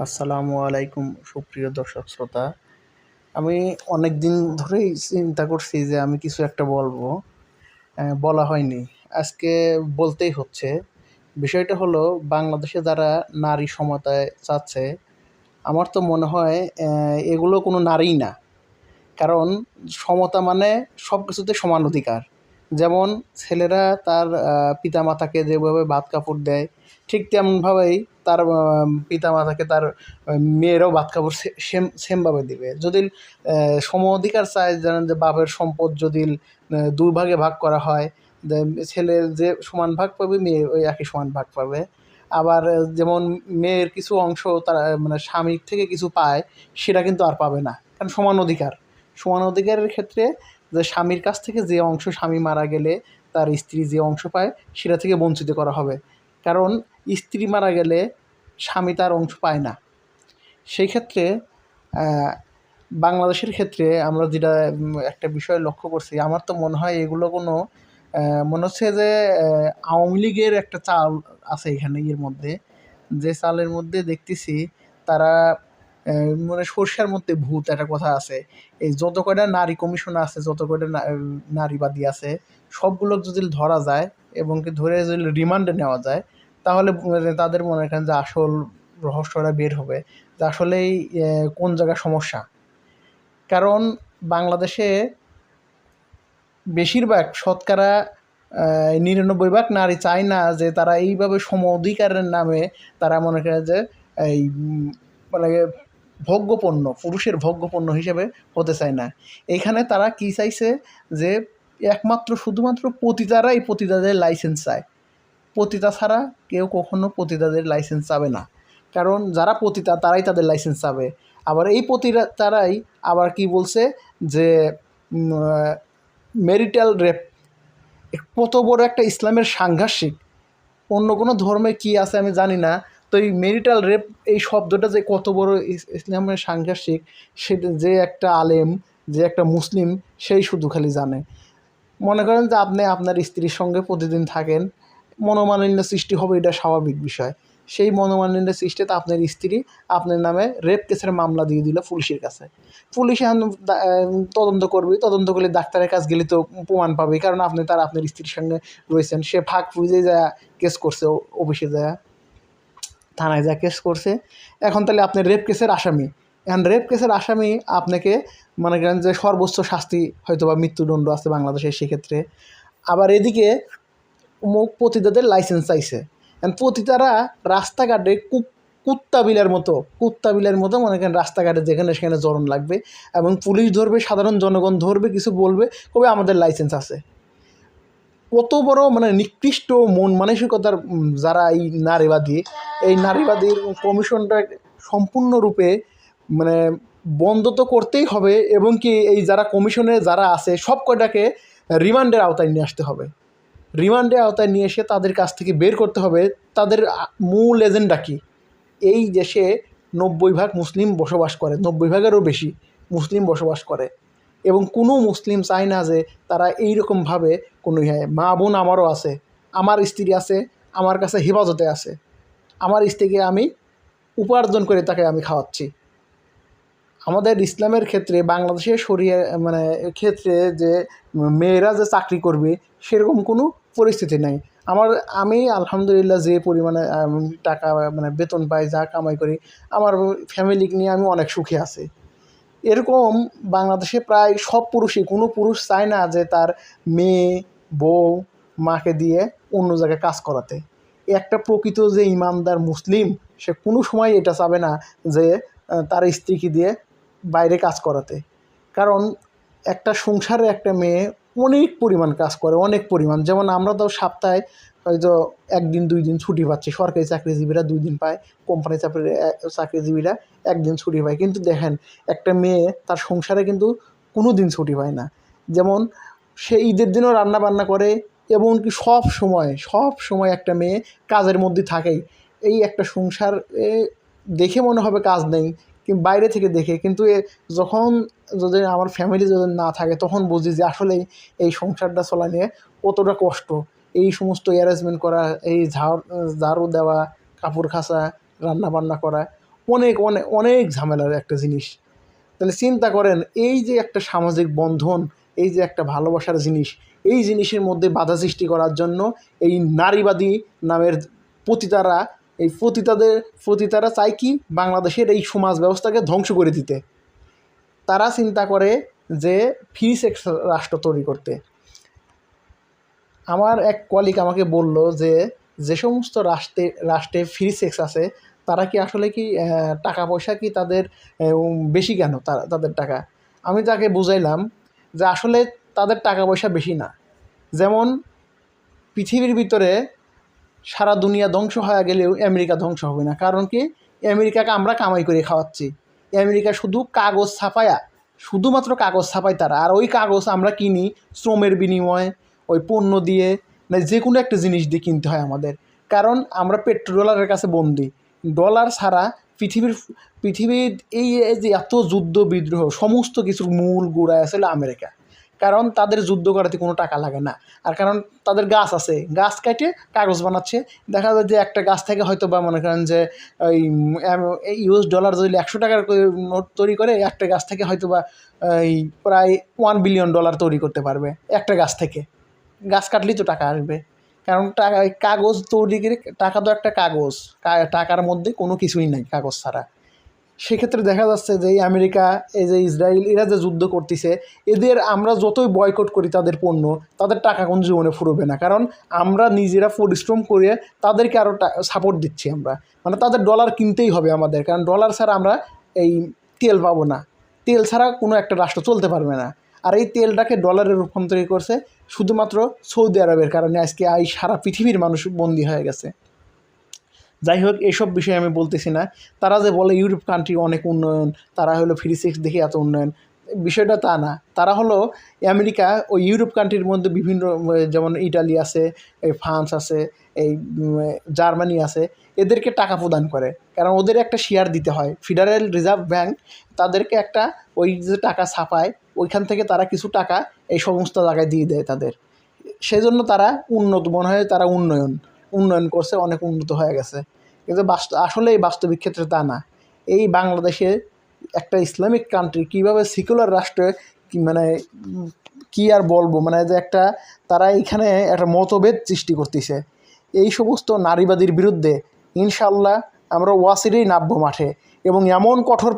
আসসালামু আলাইকুম সুপ্রিয় দর্শক শ্রোতা। আমি অনেক দিন ধরেই চিন্তা করছি যে আমি কিছু একটা বলবো, বলা হয়নি। আজকে বলতেই হচ্ছে। বিষয়টা হলো বাংলাদেশে যারা নারী সমতায় চাচ্ছে, আমার তো মনে হয় এগুলো কোনো নারীই না। কারণ সমতা মানে সব কিছুতে সমান অধিকার। যেমন ছেলেরা তার পিতামাতাকে যেভাবে ভাত কাপড় দেয়, ঠিক তেমনভাবেই তার পিতামাতাকে তার মেয়েরাও ভাত কাপড় সেমভাবে দিবে। যদি সম অধিকার চায়, জানেন যে বাপের সম্পদ যদি ২ ভাগে ভাগ করা হয়, দে ছেলে যে সমান ভাগ পাবে, মেয়ে ওই একই সমান ভাগ পাবে। আবার যেমন মেয়ের কিছু অংশ তারা মানে স্বামীর থেকে কিছু পায়, সেটা কিন্তু আর পাবে না। কারণ সমান অধিকার। সমান অধিকারের ক্ষেত্রে যে স্বামীর কাছ থেকে যে অংশ স্বামী মারা গেলে তার স্ত্রী যে অংশ পায় সেটা থেকে বঞ্চিত করা হবে। কারণ স্ত্রী মারা গেলে স্বামী তার অংশ পায় না। সেই ক্ষেত্রে বাংলাদেশের ক্ষেত্রে আমরা যেটা একটা বিষয় লক্ষ্য করছি, আমার তো মনে হয় এগুলো কোনো মনে হচ্ছে যে আওয়ামী লীগের একটা চাল আছে এখানে, এর মধ্যে যে চালের মধ্যে দেখতেছি তারা মানে সর্ষার মধ্যে ভূত একটা কথা আছে। এই যত কয়টা নারী কমিশন আছে, যত কয়টা নারীবাদী আছে, সবগুলো যদি ধরা যায় এবং কি ধরে যদি রিমান্ডে নেওয়া যায়, তাহলে তাদের মনে করেন যে আসল রহস্যটা বের হবে যে আসলেই কোন জায়গায় সমস্যা। কারণ বাংলাদেশে বেশিরভাগ শতকরা ৯৯ ভাগ নারী চায় না যে তারা এইভাবে সম অধিকারের নামে তারা মনে করে যে এই মানে ভোগ্যপণ্য, পুরুষের ভোগ্যপণ্য হিসেবে হতে চায় না। এইখানে তারা কি চাইছে যে একমাত্র শুধুমাত্র পতিতারাই পতিতাদের লাইসেন্স চায়। পতিতা ছাড়া কেউ কখনো পতিতাদের লাইসেন্স চাবে না। কারণ যারা পতিতা তারাই তাদের লাইসেন্স চাবে। আবার এই পতিতারাই আবার কি বলছে যে মেরিটাল রেপ কত বড় একটা ইসলামের সাংঘর্ষিক। অন্য কোনো ধর্মে কি আছে আমি জানি না। তো এই মেরিটাল রেপ এই শব্দটা যে কত বড় ইসলামের সাংঘর্ষিক, সেটা যে একটা আলেম, যে একটা মুসলিম, সেই শুধু খালি জানে। মনে করেন যে আপনি আপনার স্ত্রীর সঙ্গে প্রতিদিন থাকেন, মনোমালিন্য সৃষ্টি হবে, এটা স্বাভাবিক বিষয়। সেই মনোমালিন্য সৃষ্টিতে আপনার স্ত্রী আপনার নামে রেপ কেসের মামলা দিয়ে দিল পুলিশের কাছে। পুলিশ এখন তদন্ত করবে, তদন্ত করলে ডাক্তারের কাছে গেলে তো প্রমাণ পাবে, কারণ আপনি তার আপনার স্ত্রীর সঙ্গে রয়েছেন। সে ফাঁক বুঝে যায় কেস করছে, অফিসে যায়, থানায় যা কেস করছে। এখন তাহলে আপনি রেপ কেসের আসামি। এখন রেপ কেসের আসামি আপনাকে মনে করেন যে সর্বোচ্চ শাস্তি হয়তো বা মৃত্যুদণ্ড আছে বাংলাদেশে সেক্ষেত্রে। আবার এদিকে পতিতাদের লাইসেন্স চাইছে। এখন পতিতারা রাস্তাঘাটে কুত্তা বিলের মতো মনে করেন রাস্তাঘাটে যেখানে সেখানে জড়ন লাগবে, এবং পুলিশ ধরবে, সাধারণ জনগণ ধরবে, কিছু বলবে, কবে আমাদের লাইসেন্স আছে। কত বড় মানে নিকৃষ্ট মন মানসিকতার যারা এই নারীবাদীর কমিশনটা সম্পূর্ণরূপে মানে বন্ধ তো করতেই হবে, এবং কি এই যারা কমিশনে যারা আছে সব কয়টাকে রিমান্ডের আওতায় নিয়ে আসতে হবে। রিমান্ডের আওতায় নিয়ে এসে তাদের কাছ থেকে বের করতে হবে তাদের মূল এজেন্ডা কী। এই দেশে ৯০ ভাগ মুসলিম বসবাস করে, ৯০ ভাগেরও বেশি মুসলিম বসবাস করে, এবং কোনো মুসলিম চায় না যে তারা এইরকমভাবে কোনো মা বোন আমারও আছে, আমার স্ত্রী আছে, আমার কাছে হেফাজতে আছে, আমার স্ত্রীকে আমি উপার্জন করে তাকে আমি খাওয়াচ্ছি। আমাদের ইসলামের ক্ষেত্রে বাংলাদেশের শরিয়া মানে ক্ষেত্রে যে মেয়েরা যে চাকরি করবে সেরকম কোনো পরিস্থিতি নাই। আমি আলহামদুলিল্লাহ যে পরিমাণে টাকা মানে বেতন পাই, যা কামাই করি, আমার ফ্যামিলি নিয়ে আমি অনেক সুখে আছি। এরকম বাংলাদেশে প্রায় সব পুরুষই, কোনো পুরুষ চায় না যে তার মেয়ে, বউ, মাকে দিয়ে অন্য জায়গায় কাজ করাতে। একটা প্রকৃত যে ইমানদার মুসলিম, সে কোনো সময় এটা চাবে না যে তার স্ত্রীকে দিয়ে বাইরে কাজ করাতে। কারণ একটা সংসারে একটা মেয়ে অনেক পরিমাণ কাজ করে, অনেক পরিমাণ। যেমন আমরা তো সপ্তাহে হয়তো ১ দিন ২ দিন ছুটি পাচ্ছি, সরকারি চাকরিজীবীরা 2 দিন পায়, কোম্পানি চাকরিজীবীরা 1 দিন ছুটি পায়। কিন্তু দেখেন, একটা মেয়ে তার সংসারে কিন্তু কোনো দিন ছুটি পায় না। যেমন সে ঈদের দিনও রান্না বান্না করে, এমনকি সব সময় একটা মেয়ে কাজের মধ্যে থাকেই। এই একটা সংসার দেখে মনে হবে কাজ নেই, কিন্তু বাইরে থেকে দেখে, কিন্তু যখন যদি আমার ফ্যামিলি যদি না থাকে, তখন বুঝি যে আসলেই এই সংসারটা চলা নিয়ে কতটা কষ্ট। এই সমস্ত অ্যারেঞ্জমেন্ট করা, এই ঝাড়ু দেওয়া, কাপড় কাচা, রান্না বান্না করা অনেক অনেক অনেক ঝামেলার একটা জিনিস। তাহলে চিন্তা করেন, এই যে একটা সামাজিক বন্ধন, এই যে একটা ভালোবাসার জিনিস, এই জিনিসের মধ্যে বাধা সৃষ্টি করার জন্য এই নারীবাদী নামের পতিতারা, এই পতিতারা চায় কি বাংলাদেশের এই সমাজ ব্যবস্থাকে ধ্বংস করে দিতে। তারা চিন্তা করে যে ফ্রি সেক্স রাষ্ট্র তৈরি করতে। আমার এক কলিগ আমাকে বলল যে যে সমস্ত রাষ্ট্রে ফ্রি সেক্স আছে তারা কি আসলে কি টাকা পয়সা কি তাদের বেশি কেন তাদের টাকা। আমি তাকে বুঝাইলাম যে আসলে তাদের টাকা পয়সা বেশি না। যেমন পৃথিবীর ভিতরে সারা দুনিয়া ধ্বংস হয়ে গেলেও আমেরিকা ধ্বংস হবে না। কারণ কি, আমেরিকাকে আমরা কামাই করে খাওয়াচ্ছি। আমেরিকা শুধু কাগজ ছাপায়া, শুধুমাত্র কাগজ ছাপায় তারা, আর ওই কাগজ আমরা কিনি শ্রমের বিনিময়ে, ওই পণ্য দিয়ে, না যে কোনো একটা জিনিস দিয়ে কিনতে হয় আমাদের। কারণ আমরা পেট্রোডলারের কাছে বন্দি। ডলার ছাড়া পৃথিবীর এই যে এত যুদ্ধ বিদ্রোহ সমস্ত কিছুর মূল গোড়ায় আসলে আমেরিকা। কারণ তাদের যুদ্ধ করাতে কোনো টাকা লাগে না, আর কারণ তাদের গাছ আছে, গাছ কাটে কাগজ বানাচ্ছে। দেখা যায় যে একটা গাছ থেকে হয়তো বা মনে করেন যে ওই ইউএস ডলার যদি 100 টাকার নোট তৈরি করে, একটা গাছ থেকে হয়তো বা এই প্রায় $1 বিলিয়ন তৈরি করতে পারবে একটা গাছ থেকে। গাছ কাটলেই তো টাকা আসবে, কারণ টাকা কাগজ তৈরি করে, টাকা তো একটা কাগজ, টাকার মধ্যে কোনো কিছুই নাই কাগজ ছাড়া। সেক্ষেত্রে দেখা যাচ্ছে যে এই আমেরিকা, এই যে ইসরায়েল, এরা যে যুদ্ধ করতেছে, এদের আমরা যতই বয়কট করি তাদের পণ্য, তাদের টাকা কোন জীবনে ফুরবে না। কারণ আমরা নিজেরা পরিশ্রম করে তাদেরকে আরও সাপোর্ট দিচ্ছি আমরা, মানে তাদের ডলার কিনতেই হবে আমাদের। কারণ ডলার ছাড়া আমরা এই তেল পাবো না, তেল ছাড়া কোনো একটা রাষ্ট্র চলতে পারবে না। আর এই তেলটাকে ডলারে রূপান্তরিত করছে শুধুমাত্র সৌদি আরবের কারণে আজকে এই সারা পৃথিবীর মানুষ বন্দী হয়ে গেছে। যাই হোক, এইসব বিষয়ে আমি বলতেছি না। তারা যে বলে ইউরোপ কান্ট্রি অনেক উন্নয়ন, তারা হলো ফ্রি সেক্স দেখে এত উন্নয়ন, বিষয়টা তা না। তারা হলো আমেরিকা ওই ইউরোপ কান্ট্রির মধ্যে বিভিন্ন, যেমন ইটালি আছে, এই ফ্রান্স আছে, এই জার্মানি আছে, এদেরকে টাকা প্রদান করে। কারণ ওদের একটা শেয়ার দিতে হয়, ফেডারেল রিজার্ভ ব্যাঙ্ক তাদেরকে একটা ওই যে টাকা ছাপায়, ওইখান থেকে তারা কিছু টাকা এই সমস্ত জায়গায় দিয়ে দেয় তাদের। সেজন্য তারা উন্নত মনে হয়, তারা উন্নয়ন করছে, অনেক উন্নত হয়ে গেছে। কিন্তু আসলে এই বাস্তবিক ক্ষেত্রে তা না। এই বাংলাদেশে একটা ইসলামিক কান্ট্রি কীভাবে সেকুলার রাষ্ট্রে মানে কী আর বলবো, মানে যে একটা তারা এইখানে একটা মতভেদ সৃষ্টি করতেছে। এই সমস্ত নারীবাদীর বিরুদ্ধে ইনশাল্লাহ আমরা ওয়াসিরেই নামবো মাঠে, এবং এমন কঠোর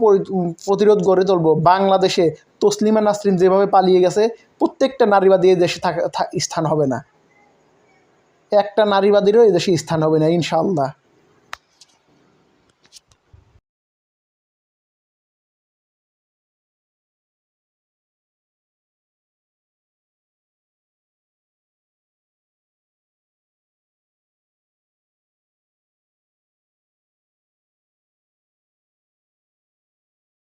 প্রতিরোধ গড়ে তুলব, বাংলাদেশে তসলিমা নাসরিন যেভাবে পালিয়ে গেছে প্রত্যেকটা নারীবাদী এই দেশে স্থান হবে না, একটা নারীবাদীরও এই দেশে স্থান হবে না ইনশাআল্লাহ।